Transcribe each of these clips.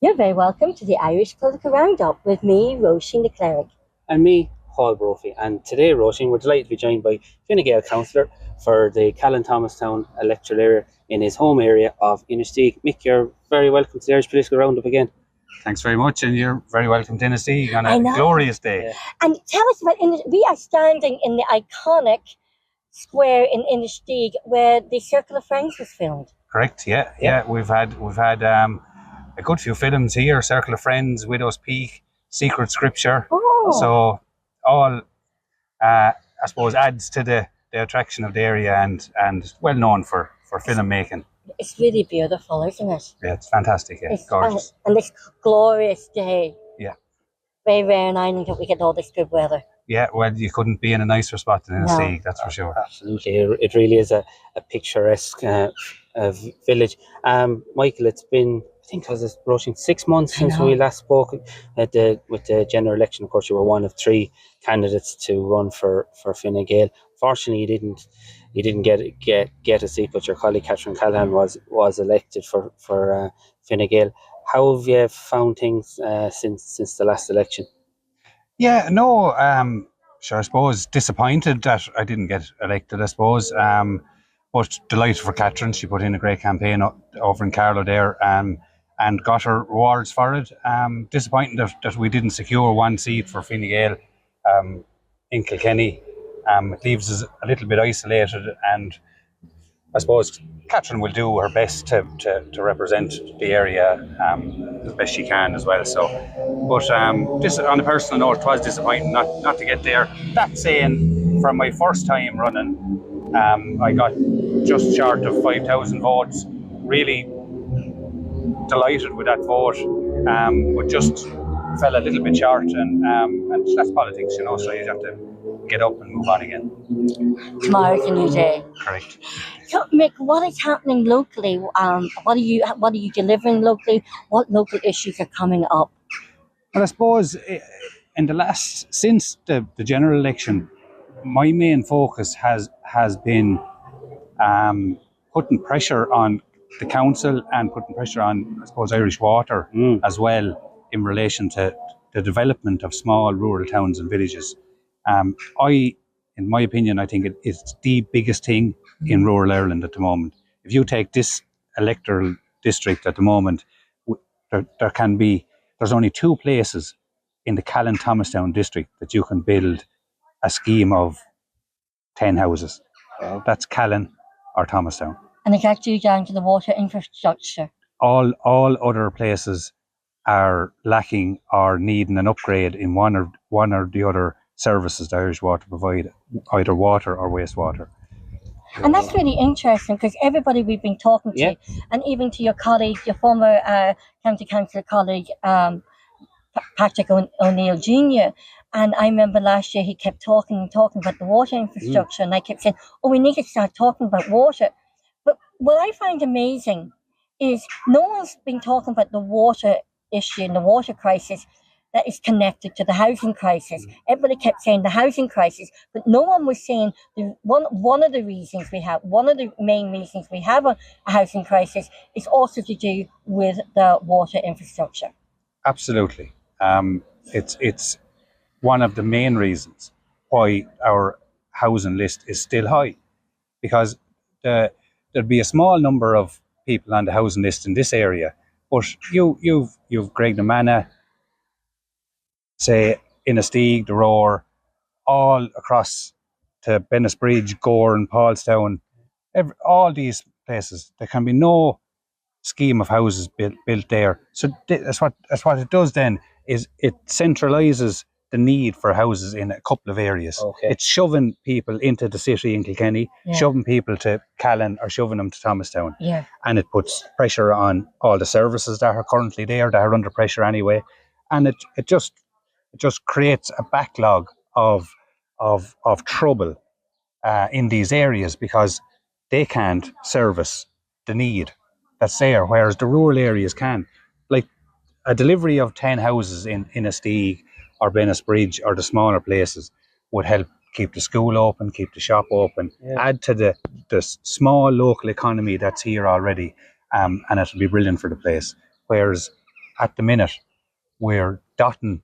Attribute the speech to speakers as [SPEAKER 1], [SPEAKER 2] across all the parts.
[SPEAKER 1] You're very welcome to the Irish Political Roundup with me, Roisin the Cleric.
[SPEAKER 2] And me, Paul Brophy. And today, Roisin, we're delighted to be joined by Fine Gael Councillor for the Callan-Thomastown electoral area in his home area of Inistoige. Mick, you're very welcome to the Irish Political Roundup again.
[SPEAKER 3] Thanks very much, and you're very welcome to Inistoige on a glorious day.
[SPEAKER 1] Yeah. And tell us about we are standing in the iconic square in Inistoige where the Circle of Friends was filmed.
[SPEAKER 3] Correct. Yeah. We've had a good few films here: Circle of Friends, Widow's Peak, Secret Scripture. So all I suppose adds to the attraction of the area and well known for filmmaking.
[SPEAKER 1] It's really beautiful, isn't it?
[SPEAKER 3] Yeah, it's fantastic. Yeah, it's gorgeous.
[SPEAKER 1] And this glorious day.
[SPEAKER 3] Yeah.
[SPEAKER 1] Very rare in Ireland that we get all this good weather.
[SPEAKER 3] Yeah, well, you couldn't be in a nicer spot than Inistoige, that's for sure.
[SPEAKER 2] Absolutely. It really is a picturesque village. Michael, it's been, I think, approaching 6 months since we last spoke with the general election. Of course, you were one of 3 candidates to run for Fine Gael. Fortunately, you didn't get a seat, but your colleague Catherine Callahan was elected for Fine Gael. How have you found things since the last election?
[SPEAKER 3] Yeah, no, sure, I suppose disappointed that I didn't get elected, I suppose. But delighted for Catherine. She put in a great campaign over in Carlow there and got her rewards for it. Disappointed that we didn't secure 1 seat for Fine Gael in Kilkenny. It leaves us a little bit isolated, and I suppose Catherine will do her best to represent the area as best she can as well. So, but on a personal note, it was disappointing not to get there. That saying, from my first time running, I got just short of 5,000 votes. Really delighted with that vote, but just fell a little bit short, and that's politics, you know. So you have to get up and move on again.
[SPEAKER 1] Tomorrow's a new day.
[SPEAKER 3] Correct.
[SPEAKER 1] So, Mick, what is happening locally? What are you delivering locally? What local issues are coming up?
[SPEAKER 3] Well, I suppose since the general election, my main focus has been putting pressure on the council and putting pressure on, I suppose, Irish Water as well in relation to the development of small rural towns and villages. In my opinion, I think it's the biggest thing in rural Ireland at the moment. If you take this electoral district at the moment, there's only 2 places in the Callan-Thomastown district that you can build a scheme of 10 houses. That's Callan or Thomastown.
[SPEAKER 1] And it's actually down to the water infrastructure.
[SPEAKER 3] All other places are lacking or needing an upgrade in one or the other services that Irish Water provide, either water or wastewater.
[SPEAKER 1] And that's really interesting, because everybody we've been talking to, and even to your colleague, your former county councillor colleague, Patrick O'Neill Jr., and I remember last year he kept talking about the water infrastructure, and I kept saying, we need to start talking about water. But what I find amazing is no one's been talking about the water issue and the water crisis that is connected to the housing crisis. Everybody kept saying the housing crisis, but no one was saying one of the main reasons we have a housing crisis is also to do with the water infrastructure.
[SPEAKER 3] Absolutely. It's one of the main reasons why our housing list is still high, because there'd be a small number of people on the housing list in this area, but you've Graignamanagh, say Inistoige, the Roar, all across to Bennisbridge, Gore and Paulstown, all these places, there can be no scheme of houses built there. So that's what it does then, is it centralises the need for houses in a couple of areas. It's shoving people into the city in Kilkenny, shoving people to Callan or shoving them to Thomastown. And it puts pressure on all the services that are currently there, that are under pressure anyway. And it just creates a backlog of trouble in these areas, because they can't service the need that's there, whereas the rural areas can. Like a delivery of 10 houses in Inistoige or Bennisbridge or the smaller places would help keep the school open, keep the shop open, add to the small local economy that's here already, and it'll be brilliant for the place. Whereas at the minute we're dotting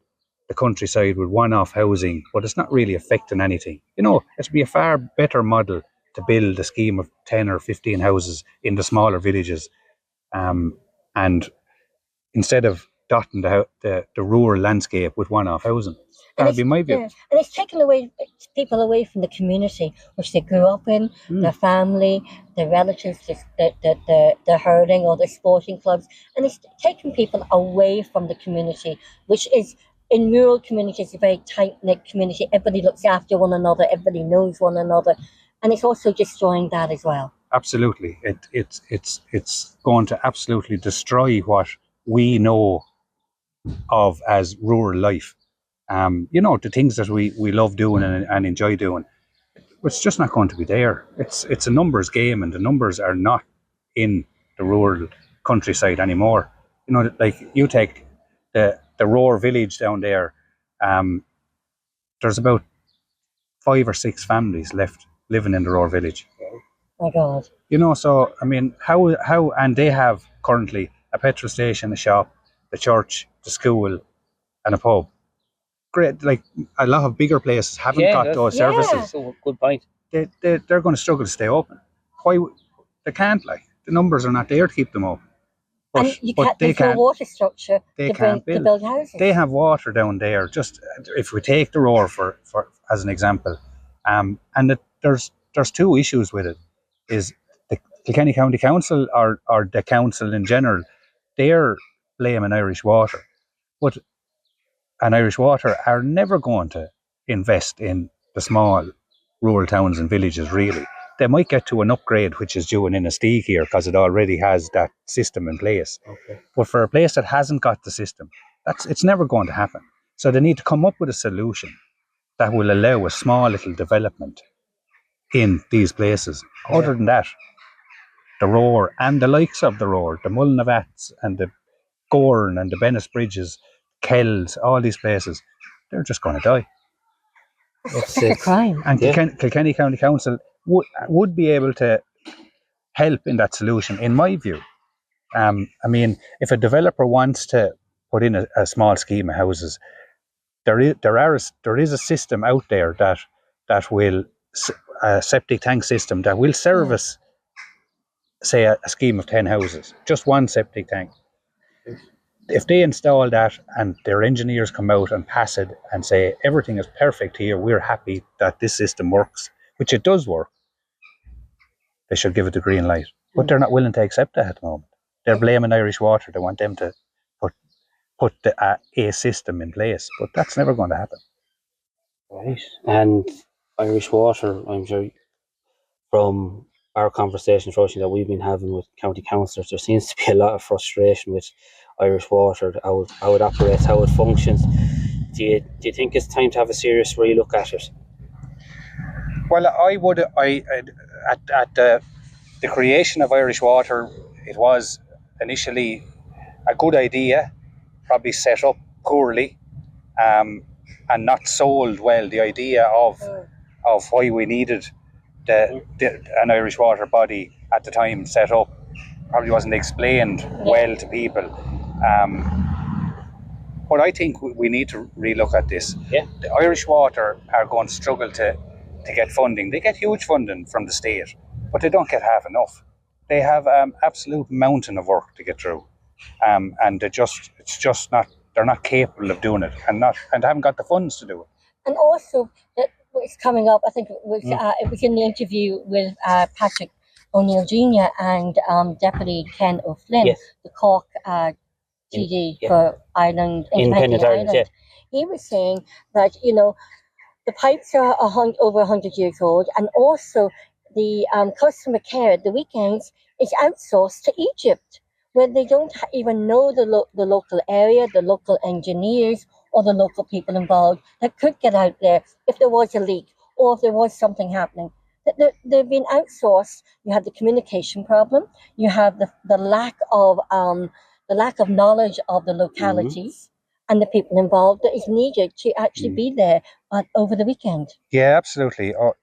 [SPEAKER 3] the countryside with one-off housing, but it's not really affecting anything. You know, it'd be a far better model to build a scheme of 10 or 15 houses in the smaller villages, and instead of dotting the rural landscape with one-off housing. That would be my view.
[SPEAKER 1] Yeah. And it's taken away people away from the community which they grew up in, their family, their relatives, the hurling or the sporting clubs, and it's taken people away from the community, which is in rural communities a very tight-knit community. Everybody looks after one another, everybody knows one another, and it's also destroying that as well.
[SPEAKER 3] Absolutely, it's going to absolutely destroy what we know of as rural life. You know, the things that we love doing and enjoy doing. It's just not going to be there. It's a numbers game, and the numbers are not in the rural countryside anymore. You know, like you take the Roar village down there. There's about 5 or 6 families left living in the Roar village.
[SPEAKER 1] My God.
[SPEAKER 3] You know, so I mean, how and they have currently a petrol station, a shop, the church, the school, and a pub. Great, like a lot of bigger places haven't got those services.
[SPEAKER 2] So good point.
[SPEAKER 3] They're going to struggle to stay open. Why? They can't. Like, the numbers are not there to keep them open. But,
[SPEAKER 1] and you can't, there's no water structure to build houses.
[SPEAKER 3] They have water down there. Just if we take the Roar for as an example, and there's 2 issues with it. Is the Kilkenny County Council or the council in general, they're blaming Irish Water, but Irish Water are never going to invest in the small rural towns and villages, really. They might get to an upgrade, which is due in Inistoige here, because it already has that system in place. Okay. But for a place that hasn't got the system, it's never going to happen. So they need to come up with a solution that will allow a small little development in these places. Yeah. Other than that, the Roar and the likes of the Roar, the Mullinavats and the Gorn and the Bennis Bridges, Kells, all these places, they're just going to die.
[SPEAKER 1] It's a crime.
[SPEAKER 3] And Kilkenny County Council would be able to help in that solution, in my view. I mean, if a developer wants to put in a small scheme of houses, there is a system out there that will, a septic tank system that will service, say, a scheme of 10 houses, just one septic tank. If they install that and their engineers come out and pass it and say everything is perfect here, we're happy that this system works, which it does work, they should give it the green light. But they're not willing to accept that at the moment. They're blaming Irish Water. They want them to put a system in place, but that's never going to happen.
[SPEAKER 2] Right. And Irish Water, I'm sure from our conversations, Roisin, that we've been having with county councillors, there seems to be a lot of frustration with Irish Water, how it operates, how it functions. Do you think it's time to have a serious relook at it?
[SPEAKER 3] Well, at the creation of Irish Water, it was initially a good idea, probably set up poorly, and not sold well. The idea of why we needed an Irish Water body at the time set up probably wasn't explained well to people. But I think we need to relook at this. Yeah. The Irish Water are going to struggle to get funding. They get huge funding from the state, but they don't get half enough. They have absolute mountain of work to get through, and they're not capable of doing it, and they haven't got the funds to do it.
[SPEAKER 1] And also, what's coming up, I think it was in the interview with Patrick O'Neill Jr. and Deputy Ken O'Flynn, the Cork TD for Ireland, Independent Ireland. Yeah. He was saying that, the pipes are over 100 years old, and also the customer care at the weekends is outsourced to Egypt, where they don't even know the local area, the local engineers, or the local people involved that could get out there if there was a leak or if there was something happening. They've been outsourced. You have the communication problem. You have the lack of knowledge of the localities and the people involved that is needed to actually be there over the weekend.
[SPEAKER 3] Yeah, absolutely. Or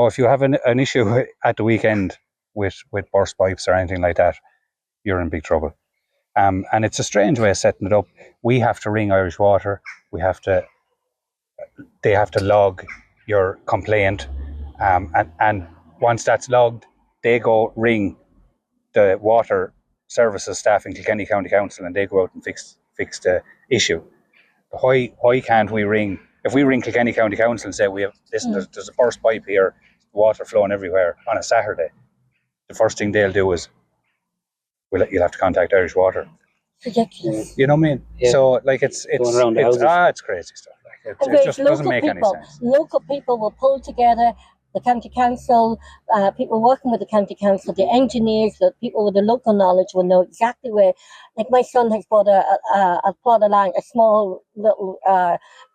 [SPEAKER 3] if you have an issue at the weekend with burst pipes or anything like that, you're in big trouble. And it's a strange way of setting it up. We have to ring Irish Water. They have to log your complaint. And once that's logged, they go ring the water services staff in Kilkenny County Council, and they go out and fix the issue. Why can't we ring? If we ring Kilkenny County Council and say there's a burst pipe here, water flowing everywhere on a Saturday, the first thing they'll do is you'll have to contact Irish Water.
[SPEAKER 1] Ridiculous.
[SPEAKER 3] You know what I mean?
[SPEAKER 2] Yeah.
[SPEAKER 3] So like it's
[SPEAKER 2] Going around the houses.
[SPEAKER 3] it's crazy stuff. Like it just doesn't make any sense.
[SPEAKER 1] Local people will pull together. The county council, people working with the county council, the engineers, the people with the local knowledge will know exactly where. Like my son has bought a plot of land, a small little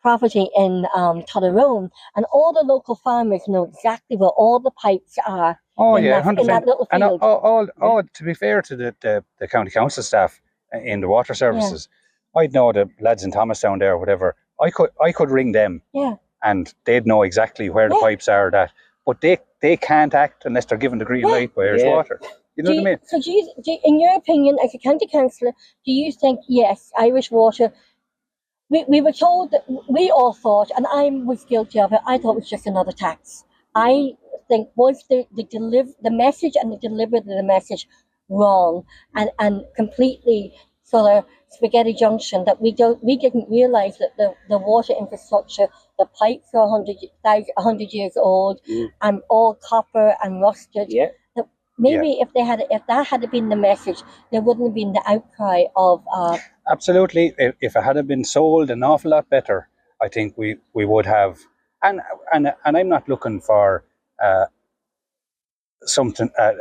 [SPEAKER 1] property in Cllr, and all the local farmers know exactly where all the pipes are.
[SPEAKER 3] Oh
[SPEAKER 1] in
[SPEAKER 3] yeah,
[SPEAKER 1] that, in that little
[SPEAKER 3] and
[SPEAKER 1] field.
[SPEAKER 3] all to be fair to the county council staff in the water services, I'd know the lads in Thomastown there or whatever. I could ring them, and they'd know exactly where the pipes are. But they can't act unless they're given the green light by Irish Water. You know what I mean?
[SPEAKER 1] So in your opinion, as a county councillor, do you think, yes, Irish Water, we were told that, we all thought, and I was guilty of it, I thought it was just another tax. I think was the message and the delivery of the message wrong and completely sort of spaghetti junction, that we didn't realise that the water infrastructure, the pipes are 100 years old and all copper and rusted.
[SPEAKER 2] Yeah.
[SPEAKER 1] That maybe if that had been the message, there wouldn't have been the outcry of.
[SPEAKER 3] Absolutely, if it had been sold an awful lot better, I think we would have. And I'm not looking for something a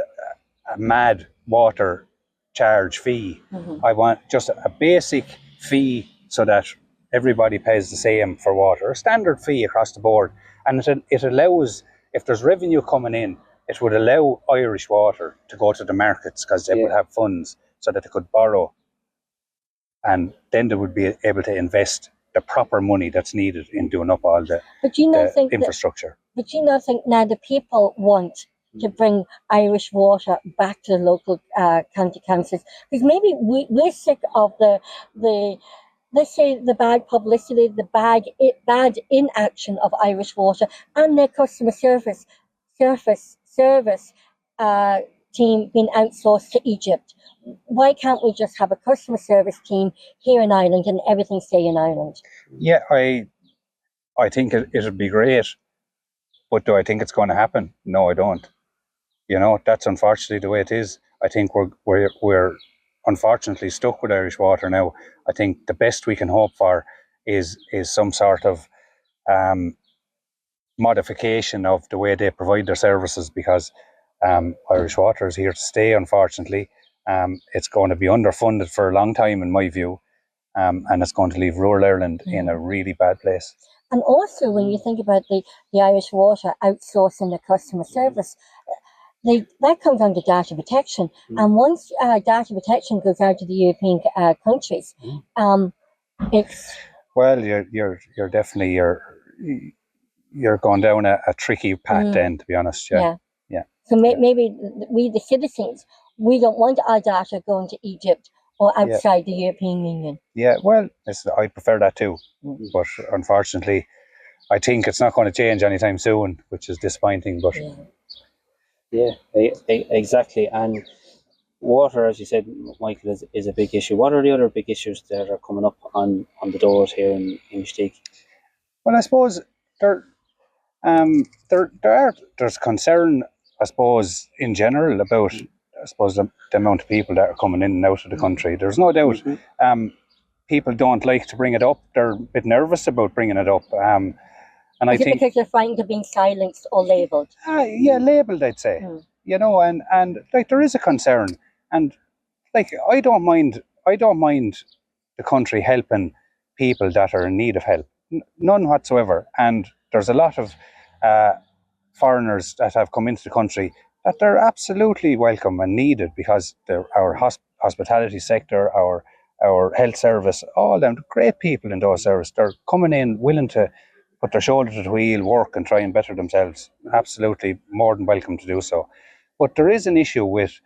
[SPEAKER 3] mad water charge fee. I want just a basic fee so that everybody pays the same for water, a standard fee across the board, and it allows, if there's revenue coming in, it would allow Irish Water to go to the markets because they would have funds so that they could borrow, and then they would be able to invest the proper money that's needed in doing up all the infrastructure.
[SPEAKER 1] But you not think now the people want to bring Irish Water back to the local county councils? Because maybe we're sick of the let's say the bad publicity, the bad inaction of Irish Water and their customer service team being outsourced to Egypt. Why can't we just have a customer service team here in Ireland and everything stay in Ireland? Yeah,
[SPEAKER 3] I think it'd be great, but do I think it's going to happen? No, I don't. You know, that's unfortunately the way it is. I think we're unfortunately stuck with Irish Water now. I think the best we can hope for is some sort of modification of the way they provide their services, because Irish Water is here to stay, unfortunately. It's going to be underfunded for a long time, in my view, and it's going to leave rural Ireland in a really bad place.
[SPEAKER 1] And also, when you think about the Irish Water outsourcing the customer service, that comes under data protection. And once data protection goes out to the European countries, it's...
[SPEAKER 3] Well, you're definitely you're going down a tricky path then, to be honest. Yeah.
[SPEAKER 1] So maybe we, the citizens, we don't want our data going to Egypt or outside the European Union.
[SPEAKER 3] Yeah, well, I prefer that too. But unfortunately, I think it's not going to change anytime soon, which is disappointing. But
[SPEAKER 2] exactly. And water, as you said, Michael, is a big issue. What are the other big issues that are coming up on the doors here in Inistoige?
[SPEAKER 3] Well, I suppose there's concern, I suppose, in general about, I suppose, the amount of people that are coming in and out of the country. There's no doubt. People don't like to bring it up. They're a bit nervous about bringing it up. And
[SPEAKER 1] I think because they're frightened of being silenced or labelled.
[SPEAKER 3] Labelled, I'd say. You know, and like there is a concern, and like I don't mind the country helping people that are in need of help, none whatsoever. And there's a lot of foreigners that have come into the country that they're absolutely welcome and needed, because our hospitality sector, our health service, all them great people in those services, they're coming in willing to put their shoulder to the wheel, work and try and better themselves. Absolutely more than welcome to do so. But there is an issue with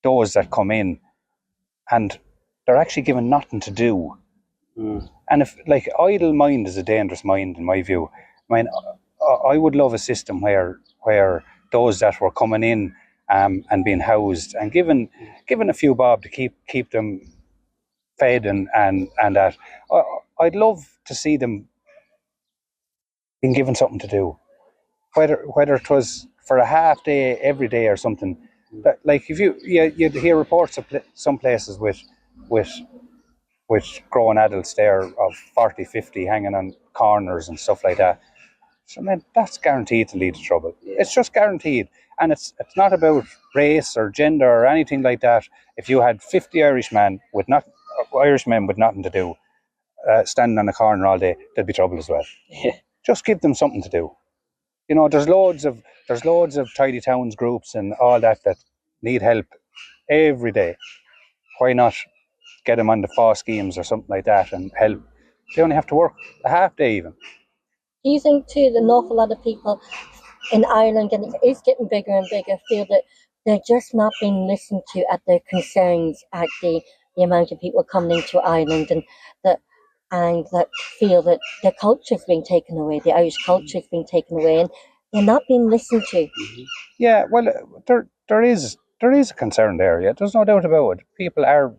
[SPEAKER 3] those that come in and they're actually given nothing to do. And if, like, idle mind is a dangerous mind in my view. I mean, I would love a system where those that were coming in and being housed and given a few bob to keep them fed and that. I'd love to see them being given something to do, whether it was for a half day every day or something. But like, if you'd hear reports of some places with grown adults there of 40, 50 hanging on corners and stuff like that. So, man, that's guaranteed to lead to trouble. It's just guaranteed. And it's not about race or gender or anything like that. If you had 50 Irishmen with nothing to do, standing on a corner all day, there'd be trouble as well.
[SPEAKER 2] Yeah.
[SPEAKER 3] Just give them something to do. You know, there's loads of tidy towns groups and all that need help every day. Why not get them on the FA schemes or something like that and help? They only have to work a half day even.
[SPEAKER 1] Do you think too that an awful lot of people in Ireland, and it is getting bigger and bigger, feel that they're just not being listened to at their concerns at the amount of people coming into Ireland, and that feel that their culture's being taken away, the Irish culture's being taken away, and they're not being listened to?
[SPEAKER 3] Yeah, well, there is a concern there. Yeah, there's no doubt about it. People are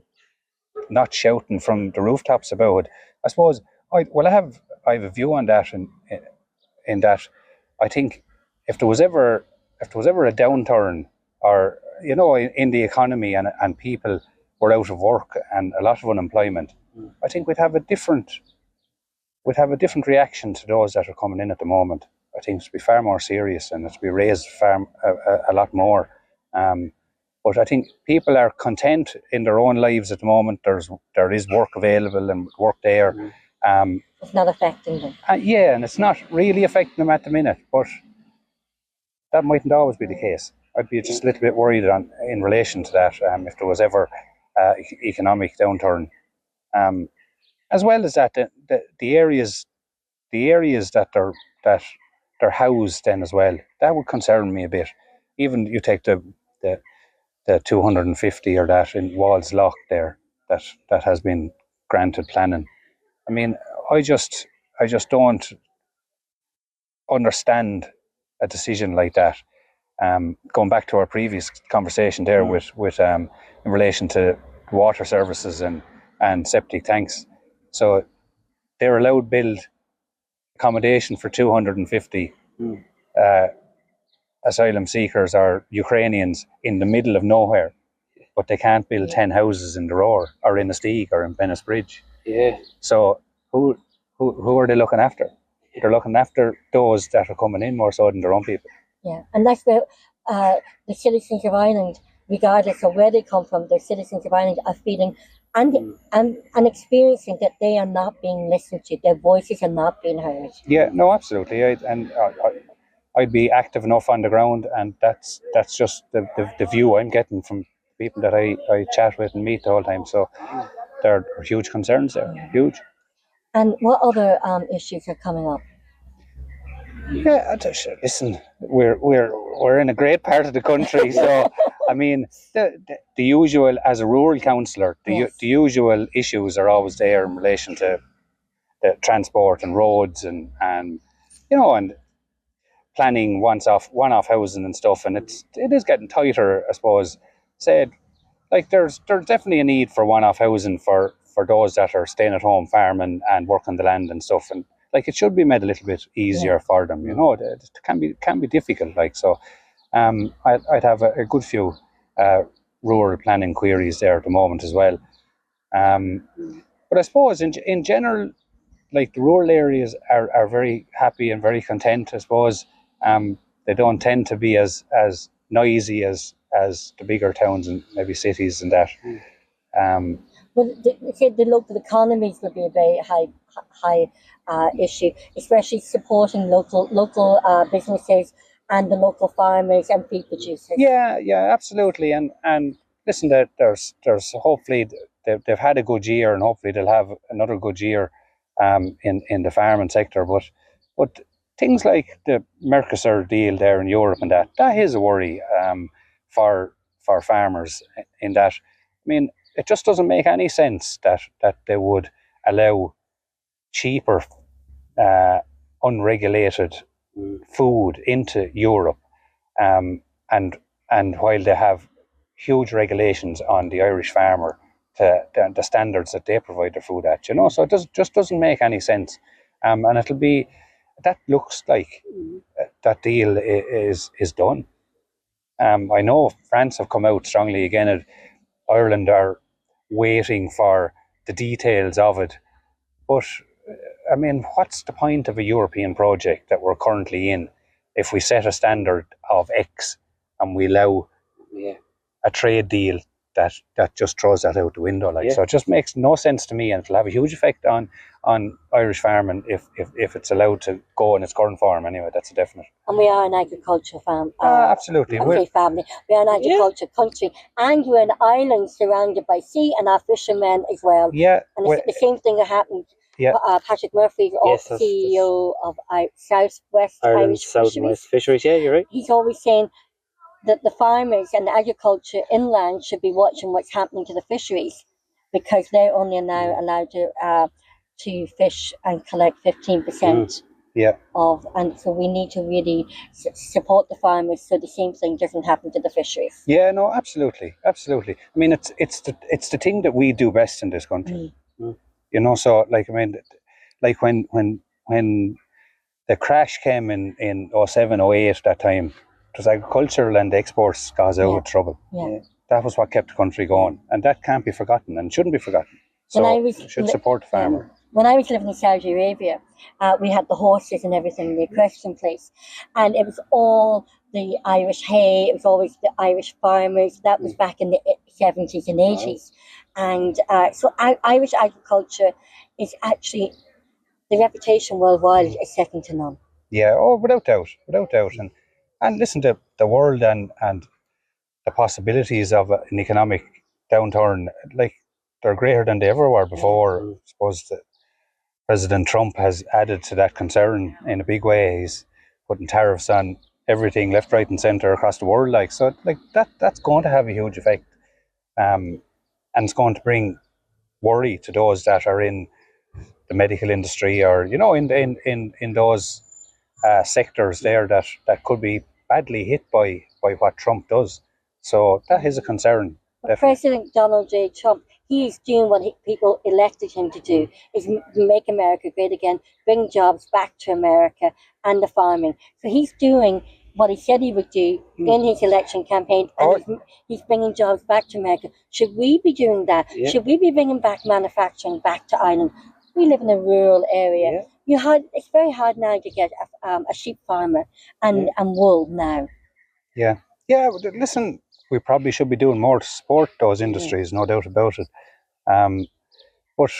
[SPEAKER 3] not shouting from the rooftops about it. I suppose I have a view on that, in that I think if there was ever a downturn, or in the economy, and people were out of work and a lot of unemployment, I think we'd have a different reaction to those that are coming in at the moment. I think it'd be far more serious and it'd be raised a lot more. But I think people are content in their own lives at the moment. There is work available and work there.
[SPEAKER 1] It's not affecting them.
[SPEAKER 3] Yeah, and it's not really affecting them at the minute, but that mightn't always be the case. I'd be just a little bit worried in relation to that, if there was ever economic downturn. As well as that, the areas that they're housed in as well, that would concern me a bit. Even you take the 250 or that in Walls Loch there, that has been granted planning. I mean, I just don't understand a decision like that. Going back to our previous conversation there with in relation to water services and septic tanks. So they're allowed build accommodation for 250 asylum seekers or Ukrainians in the middle of nowhere, but they can't build 10 houses in the Roar or in Inistoige or in Bennettsbridge.
[SPEAKER 2] Yeah.
[SPEAKER 3] So who are they looking after? They're looking after those that are coming in more so than their own people.
[SPEAKER 1] Yeah, and that's where the citizens of Ireland, regardless of where they come from, the citizens of Ireland are feeling and experiencing that they are not being listened to, their voices are not being heard.
[SPEAKER 3] Yeah, no, absolutely. I'd be active enough on the ground, and that's just the view I'm getting from people that I chat with and meet the whole time. So there are huge concerns there, huge.
[SPEAKER 1] And what other issues are coming up?
[SPEAKER 3] Yeah, listen, we're in a great part of the country, so I mean the usual, as a rural councillor, the usual issues are always there in relation to the transport and roads and planning one-off housing and stuff, and it is getting tighter, I suppose. Said, like, there's definitely a need for one-off housing for those that are staying at home farming and working the land and stuff, and like, it should be made a little bit easier for them. It can be difficult. Like, so, I'd have a good few rural planning queries there at the moment as well. But I suppose in general, like, the rural areas are very happy and very content. I suppose they don't tend to be as noisy as the bigger towns and maybe cities and that.
[SPEAKER 1] Well, the local economies would be a very high issue, especially supporting local businesses and the local farmers and feed producers.
[SPEAKER 3] Yeah, absolutely. And listen, there's hopefully they've had a good year, and hopefully they'll have another good year in the farming sector. But things like the Mercosur deal there in Europe and that is a worry for farmers. In that, I mean, it just doesn't make any sense that they would allow cheaper, unregulated food into Europe, and while they have huge regulations on the Irish farmer to the standards that they provide their food at, so it just doesn't make any sense, and that looks like that deal is done. I know France have come out strongly again, and Ireland are waiting for the details of it, but I mean, what's the point of a European project that we're currently in if we set a standard of X and we allow a trade deal that just throws that out the window? So it just makes no sense to me, and it'll have a huge effect on Irish farming if it's allowed to go in its current form. Anyway, that's a definite.
[SPEAKER 1] And we are an agricultural farm.
[SPEAKER 3] Absolutely.
[SPEAKER 1] Family. We are an agricultural country, and we're an island surrounded by sea, and our fishermen as well.
[SPEAKER 3] Yeah.
[SPEAKER 1] And the same thing that happened.
[SPEAKER 3] Yeah.
[SPEAKER 1] Patrick Murphy, CEO of Southwest Irish
[SPEAKER 2] Fisheries. Yeah, you're right.
[SPEAKER 1] He's always saying that the farmers and the agriculture inland should be watching what's happening to the fisheries, because they're only now allowed to fish and collect 15%. Of, and so we need to really support the farmers so the same thing doesn't happen to the fisheries.
[SPEAKER 3] Yeah, no, absolutely. I mean, it's the thing that we do best in this country. So like when the crash came in 07, 08, that time, it was agricultural and exports caused out of trouble. That was what kept the country going, and that can't be forgotten and shouldn't be forgotten. So we should support the farmer.
[SPEAKER 1] When I was living in Saudi Arabia, we had the horses and everything in the equestrian place, and it was all the Irish hay. It was always the Irish farmers. That was back in the 70s and 80s. And so Irish agriculture is actually, the reputation worldwide is second to none.
[SPEAKER 3] Yeah, without doubt. And listen, to the world and the possibilities of an economic downturn, like, they're greater than they ever were before. I suppose that President Trump has added to that concern in a big way. He's putting tariffs on everything left, right and centre across the world. That's going to have a huge effect. And it's going to bring worry to those that are in the medical industry, or in those sectors there that could be badly hit by what Trump does. So that is a concern.
[SPEAKER 1] President Donald J. Trump, he is doing what people elected him to do, is make America great again, bring jobs back to America and the farming. So he's doing what he said he would do in his election campaign, and he's bringing jobs back to America. Should we be doing that? Yeah. Should we be bringing back manufacturing back to Ireland? We live in a rural area. Yeah. It's very hard now to get a sheep farmer and wool now. Yeah.
[SPEAKER 3] Listen, we probably should be doing more to support those industries, no doubt about it. But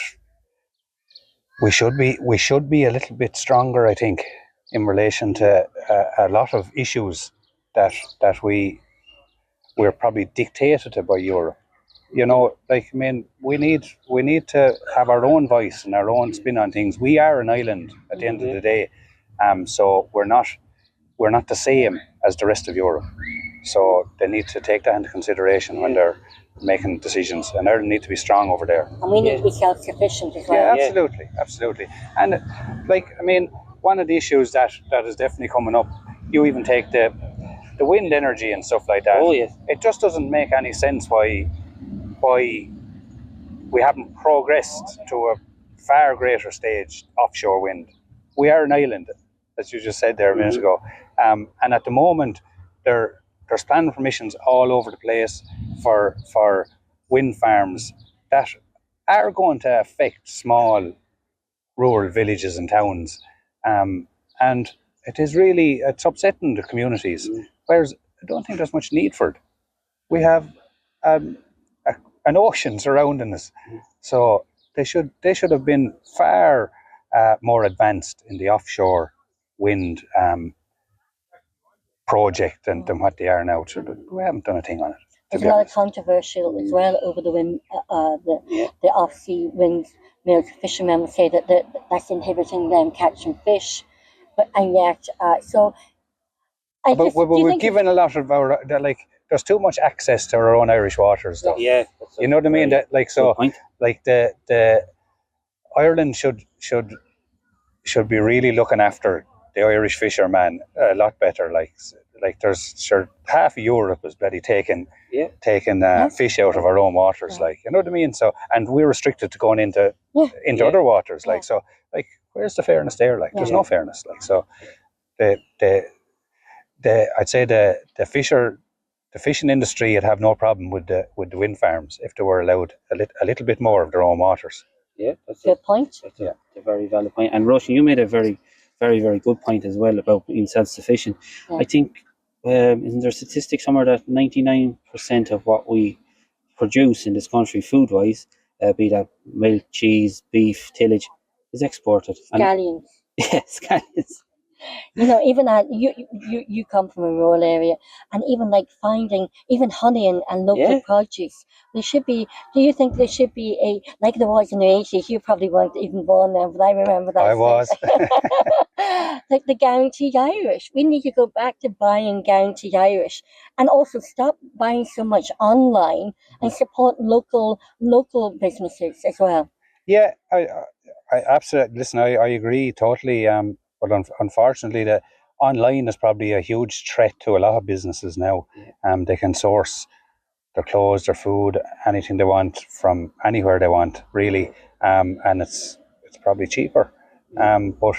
[SPEAKER 3] we should be a little bit stronger, I think, in relation to a lot of issues that we're probably dictated to by Europe. We need to have our own voice and our own spin on things. We are an island at the end of the day, so we're not the same as the rest of Europe. So they need to take that into consideration when they're making decisions, and Ireland need to be strong over there.
[SPEAKER 1] And we need to be self-sufficient as well.
[SPEAKER 3] Yeah, absolutely. And one of the issues that is definitely coming up, you even take the wind energy and stuff like that. It just doesn't make any sense why we haven't progressed to a far greater stage offshore wind. We are an island, as you just said there a minute ago, and at the moment there's planning permissions all over the place for wind farms that are going to affect small rural villages and towns, and it's upsetting the communities, whereas I don't think there's much need for it. We have an ocean surrounding us, so they should have been far more advanced in the offshore wind project than what they are now. So we haven't done a thing on it.
[SPEAKER 1] There's a lot of controversial as well over the wind, the off-sea wind. Fishermen will say that that's inhibiting them catching fish, but we're given a lot of
[SPEAKER 3] there's too much access to our own Irish waters, though.
[SPEAKER 2] Yeah,
[SPEAKER 3] you know what I mean. That like so, like the Ireland should be really looking after the Irish fisherman a lot better. Like there's sure half of Europe is bloody taking fish out of our own waters. Like, you know what I mean. So, and we're restricted to going into other waters. Like, so, like, where's the fairness there? Like, there's no fairness. Like, so the I'd say the fishing industry would have no problem with the wind farms if they were allowed a little bit more of their own waters.
[SPEAKER 2] Yeah, that's
[SPEAKER 1] good point.
[SPEAKER 2] That's a very valid point. And Roisin, you made a very, very, very good point as well about being self-sufficient. Yeah. I think, isn't there a statistic somewhere that 99% of what we produce in this country, food-wise, be that milk, cheese, beef, tillage, is exported.
[SPEAKER 1] Scallions.
[SPEAKER 2] Yes, scallions.
[SPEAKER 1] You know, even you come from a rural area, and even like finding even honey and local produce. There should be. Do you think there should be like there was in the 80s? You probably weren't even born then, but I remember that.
[SPEAKER 3] I was.
[SPEAKER 1] Like the guaranteed Irish. We need to go back to buying guaranteed Irish, and also stop buying so much online and support local businesses as well.
[SPEAKER 3] Yeah, I absolutely. Listen, I agree totally. But unfortunately, the online is probably a huge threat to a lot of businesses now. They can source their clothes, their food, anything they want from anywhere they want, really. And it's probably cheaper. But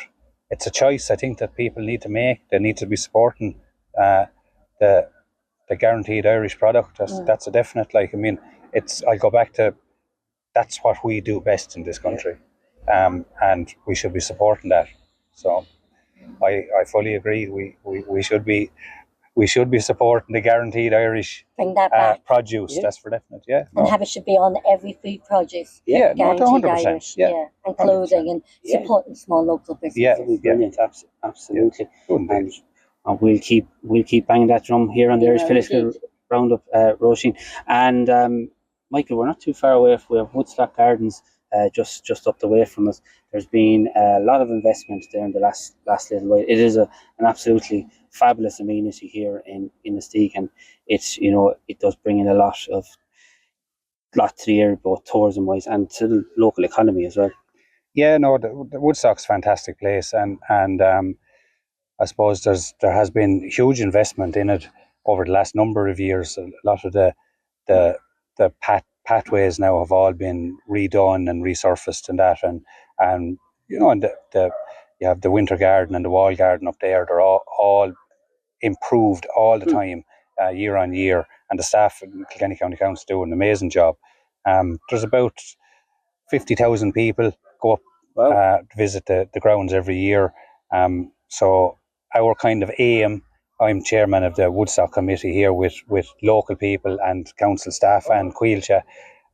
[SPEAKER 3] it's a choice I think that people need to make. They need to be supporting the guaranteed Irish product. That's a definite. Like, I mean, I go back to that's what we do best in this country, and we should be supporting that. So I fully agree. We should be supporting the guaranteed Irish produce. That's for definite. Yeah,
[SPEAKER 1] and have it should be on every food produce.
[SPEAKER 3] Yeah, not 100%.
[SPEAKER 1] Irish, and clothing 100%. And supporting small local businesses.
[SPEAKER 2] Yeah, brilliant. Absolutely. And we'll keep banging that drum here on the Irish Political Roundup, Roisin. And Michael, we're not too far away. We have Woodstock Gardens just up the way from us. There's been a lot of investment there in the last little while. It is an absolutely fabulous amenity here in Inistoige, and it's, you know, it does bring in a lot to the area, both tourism wise and to the local economy as well.
[SPEAKER 3] Yeah, no, the Woodstock's a fantastic place, and I suppose there has been huge investment in it over the last number of years. A lot of the pathways now have all been redone and resurfaced and that, and you know, and you have the winter garden and the wall garden up there. They're all improved all the time, year on year, and the staff at Kilkenny County Council do an amazing job. There's about 50,000 people go up to visit the grounds every year. So our kind of aim, I'm chairman of the Woodstock committee here with local people and council staff and Caoilte,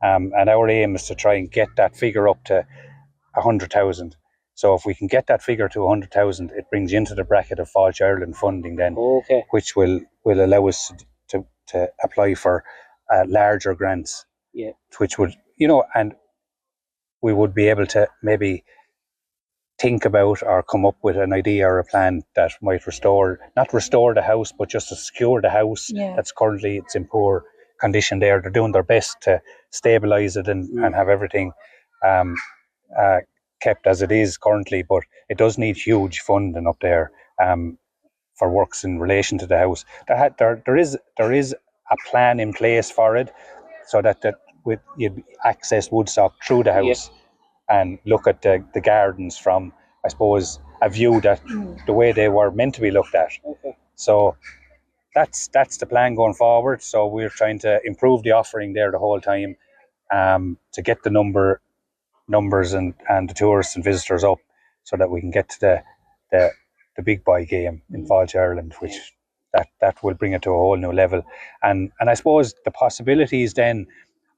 [SPEAKER 3] and our aim is to try and get that figure up to 100,000. So if we can get that figure to 100,000, it brings you into the bracket of Fáilte Ireland funding then, which will allow us to apply for larger grants, which would, you know, and we would be able to maybe think about or come up with an idea or a plan that might not restore the house, but just to secure the house that's currently, it's in poor condition there. They're doing their best to stabilise it and have everything kept as it is currently, but it does need huge funding up there for works in relation to the house. There is a plan in place for it, so that you'd access Woodstock through the house and look at the gardens from, I suppose, a view that the way they were meant to be looked at. So that's the plan going forward. So we're trying to improve the offering there the whole time, to get the numbers and the tourists and visitors up, so that we can get to the big boy game in Fáilte Ireland, which that will bring it to a whole new level. And I suppose the possibilities then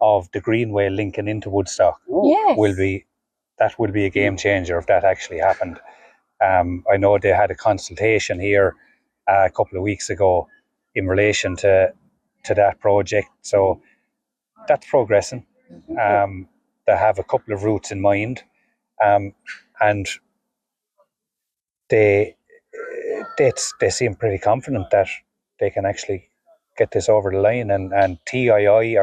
[SPEAKER 3] of the Greenway linking into Woodstock will be a game changer if that actually happened. I know they had a consultation here a couple of weeks ago in relation to that project, so that's progressing. They have a couple of routes in mind, and they seem pretty confident that they can actually get this over the line, and TII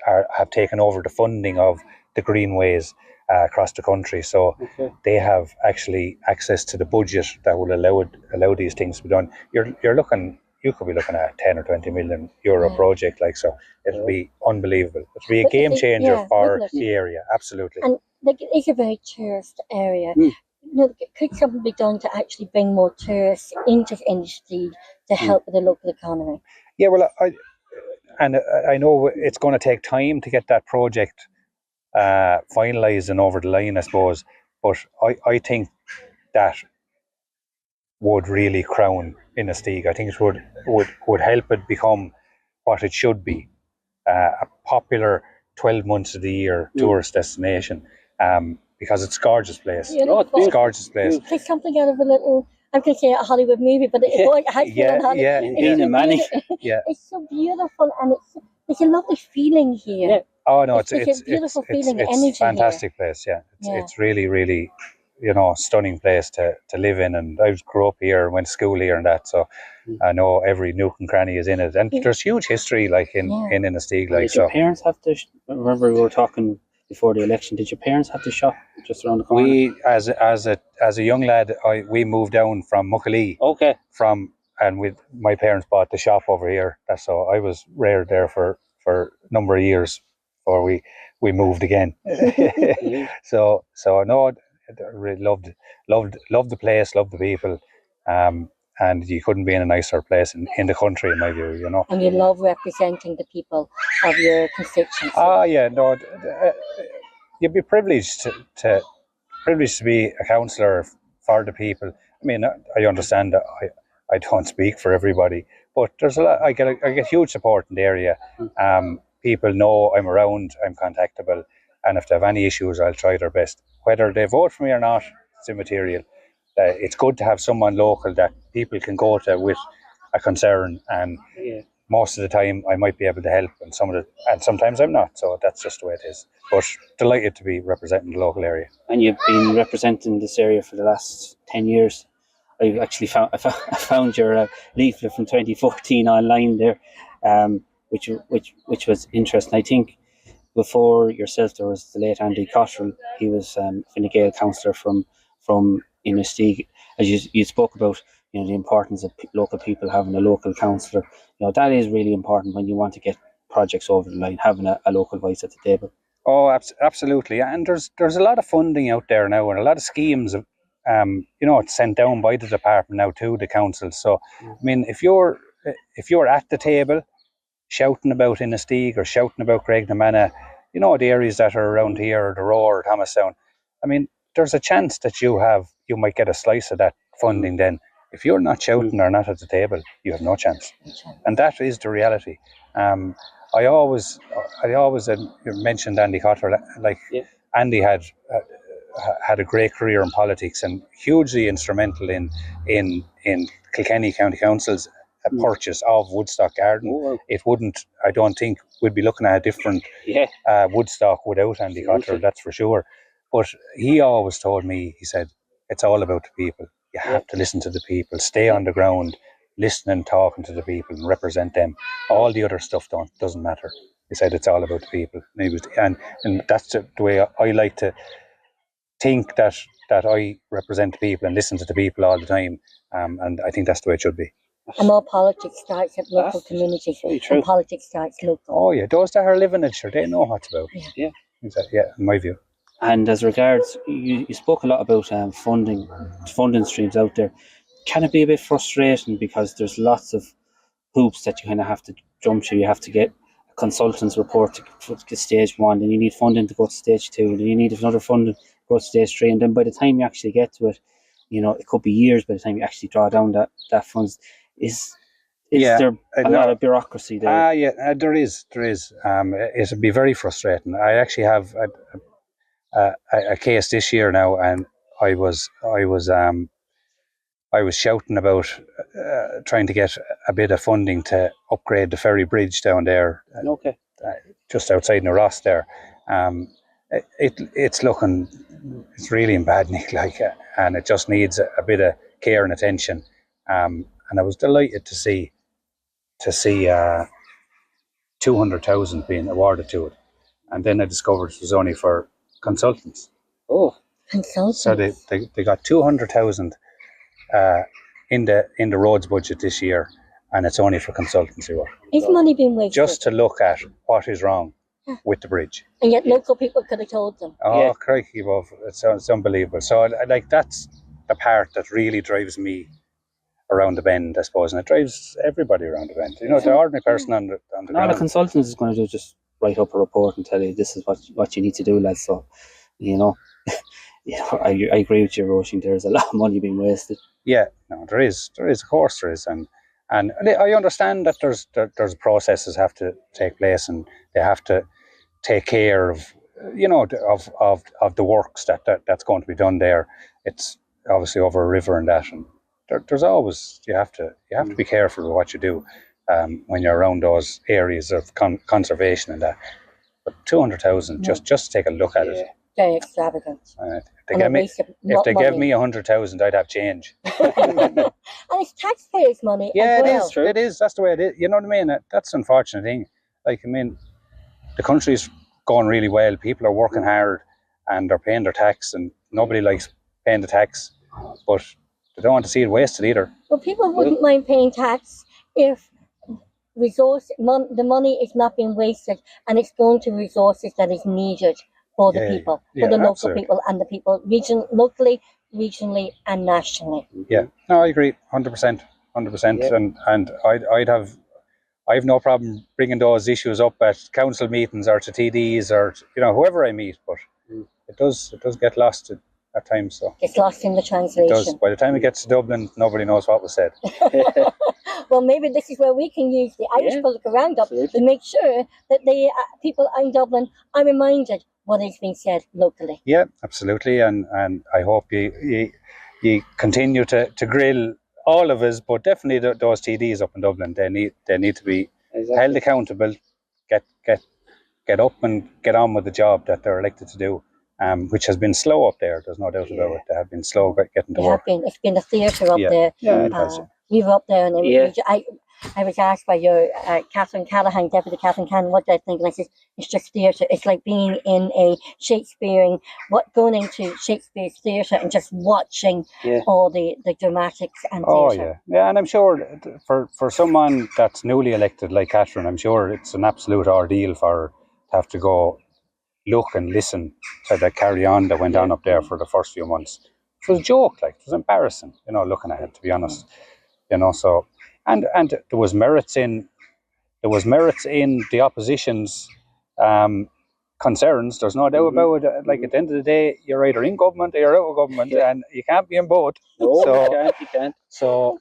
[SPEAKER 3] have taken over the funding of the greenways across the country, so they have actually access to the budget that will allow these things to be done. You could be looking at a 10 or 20 million euro project, like, so it'll be unbelievable. It'll be a game changer for the area, absolutely.
[SPEAKER 1] And like, it's a very tourist area. You know, could something be done to actually bring more tourists into Inistoige to help with the local economy?
[SPEAKER 3] Yeah, well, I know it's going to take time to get that project finalised and over the line, I suppose, but I think that would really crown Inistoige. I think it would help it become what it should be, a popular 12 months of the year tourist destination, because it's a gorgeous place. It's a gorgeous place.
[SPEAKER 1] Take something out of a little, I'm going to say a Hollywood movie, but it's It's so beautiful, and it's a lovely feeling here.
[SPEAKER 3] Yeah. Oh no,
[SPEAKER 1] it's a beautiful feeling,
[SPEAKER 3] it's
[SPEAKER 1] energy.
[SPEAKER 3] It's a fantastic place. Yeah, it's really, really, stunning place to live in. And I grew up here, went to school here, and that, so I know every nook and cranny is in it. And there's huge history, like in Inistoige. Like,
[SPEAKER 2] did your parents have to? Remember, we were talking before the election. Did your parents have the shop just around the corner?
[SPEAKER 3] We, as a young lad, we moved down from Muckalee.
[SPEAKER 2] Okay.
[SPEAKER 3] And with my parents bought the shop over here. That's so I was reared there for a number of years before we moved again. So no, I really loved the place, loved the people, and you couldn't be in a nicer place in the country, in my view.
[SPEAKER 1] And you love representing the people of your constituency.
[SPEAKER 3] Yeah, no, you'd be privileged to be a councillor for the people. I mean, I understand that I don't speak for everybody, but there's a lot. I get huge support in the area. People know I'm around, I'm contactable, and if they have any issues, I'll try their best. Whether they vote for me or not, it's immaterial. It's good to have someone local that people can go to with a concern, and most of the time I might be able to help, and sometimes I'm not. So that's just the way it is. But delighted to be representing the local area.
[SPEAKER 2] And you've been representing this area for the last 10 years. I actually found your leaflet from 2014 online there, which was interesting. I think before yourself there was the late Andy Cottrell. He was Fine Gael councillor from Inistoige. As you spoke about, the importance of local people having a local councillor. That is really important when you want to get projects over the line, having a local voice at the table.
[SPEAKER 3] Oh, absolutely. And there's a lot of funding out there now, and a lot of schemes of, it's sent down by the department now to the council. So, I mean, if you're at the table shouting about Inistoige or shouting about Craignamanagh, the areas that are around here, or the Roar or Thomastown, I mean, there's a chance that you might get a slice of that funding then. If you're not shouting or not at the table, you have no chance. And that is the reality. I always mentioned Andy Cottrell. Andy had a great career in politics and hugely instrumental in Kilkenny County Council's purchase of Woodstock Garden.
[SPEAKER 2] Oh, wow.
[SPEAKER 3] It wouldn't, I don't think, we'd be looking at a different Woodstock without Andy Cottrell, that's for sure. But he always told me, he said, it's all about the people. You have to listen to the people, stay on the ground, listening, talking to the people and represent them. All the other stuff doesn't matter. He said it's all about the people. And that's the way I like to think, that I represent the people and listen to the people all the time. And I think that's the way it should be.
[SPEAKER 1] And all politics starts at local communities, and politics starts local.
[SPEAKER 3] Oh yeah, those that are living it, sure, they know what it's about.
[SPEAKER 2] Yeah,
[SPEAKER 3] exactly. Yeah, in my view.
[SPEAKER 2] And as regards, you spoke a lot about funding streams out there. Can it be a bit frustrating because there's lots of hoops that you kind of have to jump through? You have to get a consultant's report to get stage 1, then you need funding to go to stage 2, then you need another funding to go to stage 3, and then by the time you actually get to it, it could be years by the time you actually draw down that funds. Is there a lot of bureaucracy there?
[SPEAKER 3] There is. It'll be very frustrating. I actually have a case this year now, and I was shouting about trying to get a bit of funding to upgrade the ferry bridge down there, just outside Ross there. It's really in bad nick, and it just needs a bit of care and attention. And I was delighted to see to see 200,000 being awarded to it, and then I discovered it was only for consultants.
[SPEAKER 2] Oh,
[SPEAKER 1] Consultants.
[SPEAKER 3] So they got 200,000 in the roads budget this year, and it's only for consultancy work.
[SPEAKER 1] Is money being wasted?
[SPEAKER 3] Just to look at what is wrong with the bridge.
[SPEAKER 1] And yet local people could have told them.
[SPEAKER 3] Oh, crikey, Bob, it's unbelievable. So like that's the part that really drives me around the bend, I suppose, and it drives everybody around the bend. You know, the ordinary person on the
[SPEAKER 2] all the
[SPEAKER 3] ground.
[SPEAKER 2] consultants is going to do just write up a report and tell you this is what you need to do, lads. So, you know, I agree with you, Roisin. There's a lot of money being wasted.
[SPEAKER 3] Yeah, no, there is, of course there is, and I understand that there's processes have to take place, and they have to take care of, you know, of the works that's going to be done there. It's obviously over a river and that, and there's always you have to be careful with what you do when you're around those areas of
[SPEAKER 1] Mm.
[SPEAKER 3] conservation and that. But 200,000, just take a look at it.
[SPEAKER 1] Very extravagant.
[SPEAKER 3] If they gave me 100,000, I'd have change.
[SPEAKER 1] And it's taxpayers' money.
[SPEAKER 3] Yeah,
[SPEAKER 1] as well.
[SPEAKER 3] it is. It is. That's the way it is. You know what I mean? That's an unfortunate thing. Like, I mean, the country's going really well. People are working hard and they're paying their tax, and nobody likes paying the tax, but they don't want to see it wasted either.
[SPEAKER 1] Well, people wouldn't mind paying tax if the money is not being wasted and it's going to resources that is needed for the people, for the local people and the people locally, regionally and nationally.
[SPEAKER 3] Yeah, no, I agree, 100%, and I have no problem bringing those issues up at council meetings or to TDs or whoever I meet, but it does get lost at times. So
[SPEAKER 1] it's lost in the translation.
[SPEAKER 3] It does. By the time it gets to Dublin, nobody knows what was said.
[SPEAKER 1] Well, maybe this is where we can use the Irish Political Roundup to make sure that the people in Dublin are reminded what is being said locally. Yeah,
[SPEAKER 3] absolutely, and I hope you continue to grill all of us, but definitely those TDs up in Dublin. They need to be held accountable, get up and get on with the job that they're elected to do, which has been slow up there. There's no doubt about it. They have been slow getting to work.
[SPEAKER 1] It's been a theatre up there.
[SPEAKER 3] Yeah, it has.
[SPEAKER 1] We were up there, and I was asked by your Catherine Callahan, Deputy Catherine Callahan, what I think, and I said, it's just theatre. It's like being in a going into Shakespeare's theatre and just watching all the dramatics and theatre.
[SPEAKER 3] Yeah, and I'm sure for someone that's newly elected like Catherine, I'm sure it's an absolute ordeal for her to have to go look and listen to the carry-on that went on up there for the first few months. It was a joke, it was embarrassing, looking at it, to be honest. So and there was merits in the opposition's concerns. There's no doubt about it. Like, at the end of the day, you're either in government or you're out of government, and you can't be in both.
[SPEAKER 2] No, you can't.
[SPEAKER 3] So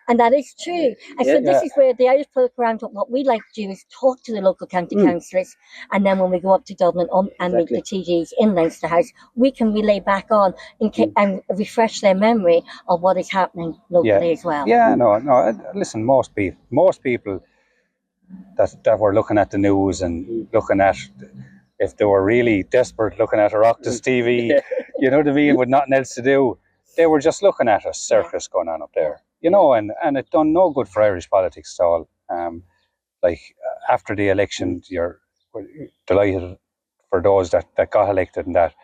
[SPEAKER 1] and that is true. And so this is where the Irish Political Roundup, what we like to do is talk to the local county councillors, and then when we go up to Dublin and meet the TDs in Leinster House, we can relay back on and refresh their memory of what is happening locally as well.
[SPEAKER 3] Yeah, no. Listen, most people that were looking at the news and looking at, if they were really desperate, looking at Oireachtas TV, you know what I mean, with nothing else to do, they were just looking at a circus going on up there. And it done no good for Irish politics at all. After the election, you're delighted for those that got elected and that,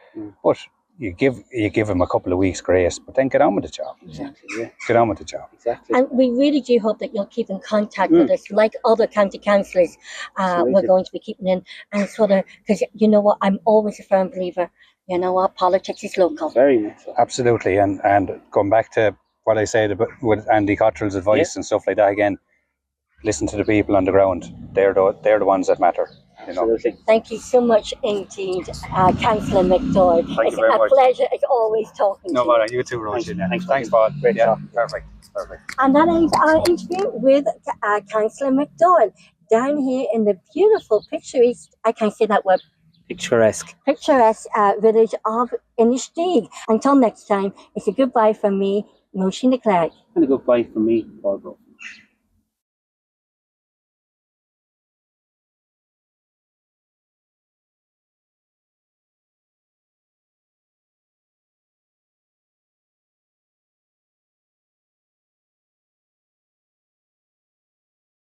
[SPEAKER 3] but you give them a couple of weeks grace, but then get on with the job.
[SPEAKER 2] Exactly. Yeah.
[SPEAKER 3] Get on with the job.
[SPEAKER 2] Exactly.
[SPEAKER 1] And we really do hope that you'll keep in contact with us, like other county councillors. We're going to be keeping in, and because you know what, I'm always a firm believer. You know what, politics is local.
[SPEAKER 2] Very much so.
[SPEAKER 3] Absolutely, and going back to what I said about with Andy Cottrell's advice and stuff like that again, listen to the people on the ground. They're the ones that matter.
[SPEAKER 2] Absolutely.
[SPEAKER 1] Thank you so much indeed, Councillor Mick Doyle. It's a pleasure as always talking to you.
[SPEAKER 3] No matter, you too, Roisin. Thanks, Paul. Great job. Perfect.
[SPEAKER 1] And that ends our interview with Councillor Mick Doyle down here in the beautiful picturesque, I can't say that word,
[SPEAKER 2] picturesque
[SPEAKER 1] village of Inistoige. Until next time, it's a goodbye from me, Roisin de Chleirigh.
[SPEAKER 2] And a goodbye from me, Paul Brophy.